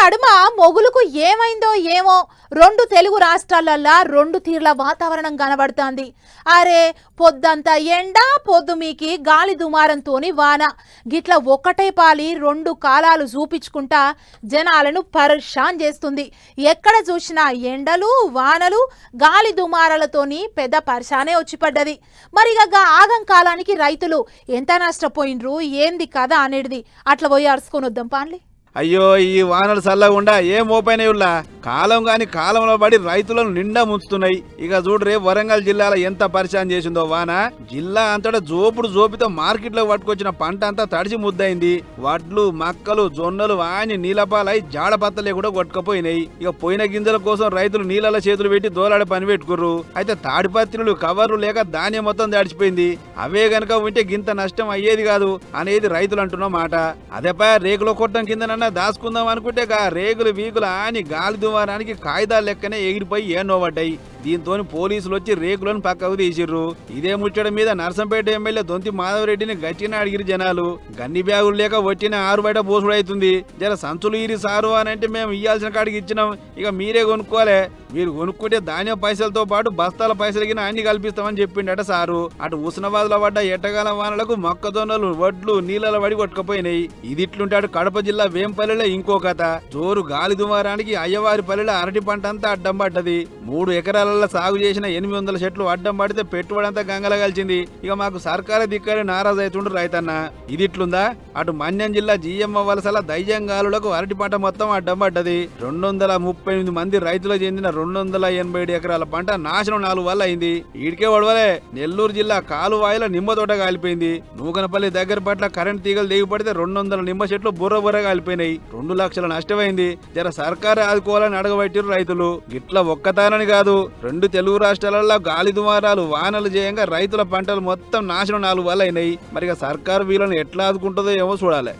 నడుమ మొగులకు ఏమైందో ఏమో రెండు తెలుగు రాష్ట్రాలల్లా రెండు తీర్ల వాతావరణం కనబడుతోంది. అరే పొద్దంతా ఎండ పొద్దు మీకి గాలి దుమారంతోని వాన గిట్ల ఒక్కటే పాలి రెండు కాలాలు చూపించుకుంటా జనాలను పరేషాన్ చేస్తుంది. ఎక్కడ చూసినా ఎండలు వానలు గాలి దుమారాలతోని పెద్ద పరిశానే వచ్చి పడ్డది. మరిగా ఆగం కాలానికి రైతులు ఎంత నష్టపోయినరు ఏంది కదా అనేది అట్లా పోయి అరుచుకొని వద్దాం పాన్లే. అయ్యో ఈ వానలు చల్లగుండా ఏం మోపైనయుల్లా కాలం గాని కాలంలో పడి రైతులను నిండా ముంచుతున్నాయి. ఇక చూడరే వరంగల్ జిల్లాలో ఎంత పరిశాన్ చేసిందో వాన. జిల్లా అంతటా జోపితో మార్కెట్లో పట్టుకొచ్చిన పంట అంతా తడిసి ముద్దయింది. వడ్లు మక్కలు జొన్నలు వాని నీలపాలై జాడపత్తలే కూడా కొట్టుకపోయినాయి. ఇక పోయిన గింజల కోసం రైతులు నీళ్ళ చేతులు పెట్టి దోలాడే పని పెట్టుకుర్రు. అయితే తాడిపత్రులు కవర్లు లేక ధాన్యం మొత్తం తడిచిపోయింది. అవే గనక ఉంటే గింత నష్టం అయ్యేది కాదు అనేది రైతులు అంటున్న మాట. అదేపా రేకుల కొట్టం కిందనన్నా దాచుకుందాం అనుకుంటే రేగులు వీగులు అని గాలి దుమారానికి కాగితాలు లెక్కనే ఎగిరిపోయి ఏనోవడ్డాయి. దీంతో పోలీసులు వచ్చి రేకులను పక్కకు తీసిర్రు. ఇదే ముచ్చడం మీద నర్సంపేట ఎమ్మెల్యే దొంతి మాధవరెడ్డిని గట్టిన అడిగిరి జనాలు. గన్ని బ్యాగులు లేక వచ్చిన ఆరు బయట బోసుడు అవుతుంది. జర సంచులు ఇరి సారు అని అంటే మేము ఇయ్యాల్సిన కాడికి ఇచ్చినాం, ఇక మీరే కొనుక్కోలే. మీరు కొనుక్కుంటే ధాన్యం పైసలతో పాటు బస్తాల పైసలకి అన్ని కల్పిస్తామని చెప్పిండట సారు. అటు హుస్నాబాద్ లో పడ్డ ఎట్టగాల వానలకు మొక్కజొన్నలు వడ్లు నీళ్ళ పడి కొట్టుకుపోయినాయి. ఇదిట్లుంటాడు కడప జిల్లా వేంపల్లిలో ఇంకో కథ. జోరు గాలి దుమారానికి అయ్యవారి పల్లెలో అరటి పంట అంతా అడ్డం పడ్డది. 3 ఎకరాలలో సాగు చేసిన 800 చెట్లు అడ్డం పడితే పెట్టుబడి అంతా గంగల కలిసింది. ఇక మాకు సర్కారే దిక్కని నారాజు అవుతుండ్రు రైతన్న. ఇదిట్లుందా అటు మన్యం జిల్లా జీఎమ్మ వలసల దైజంగాలులకు అరటి పంట మొత్తం అడ్డం పడ్డది. 238 మంది రైతులకు చెందిన 287 ఎకరాల పంట నాశనం 4 వల్ల అయింది. ఈడికే ఒడవలే నెల్లూరు జిల్లా కాలువాయిల నిమ్మ తోట కాలిపోయింది. నూకనపల్లి దగ్గర పట్ల కరెంట్ తీగలు దిగిపడితే 200 నిమ్మ చెట్లు బుర్ర కాలిపోయినాయి. 2 లక్షల నష్టమైంది. జర సర్కారు ఆదుకోవాలని అడగబట్టిరు రైతులు. గిట్ల ఒక్కతానని కాదు 2 తెలుగు రాష్ట్రాలలో గాలి దుమారాలు వానలు చేయంగా రైతుల పంటలు మొత్తం నాశనం 4 వల్ల అయినాయి. మరి సర్కారు వీళ్ళని ఎట్లా ఆదుకుంటుందో ఏమో చూడాలి.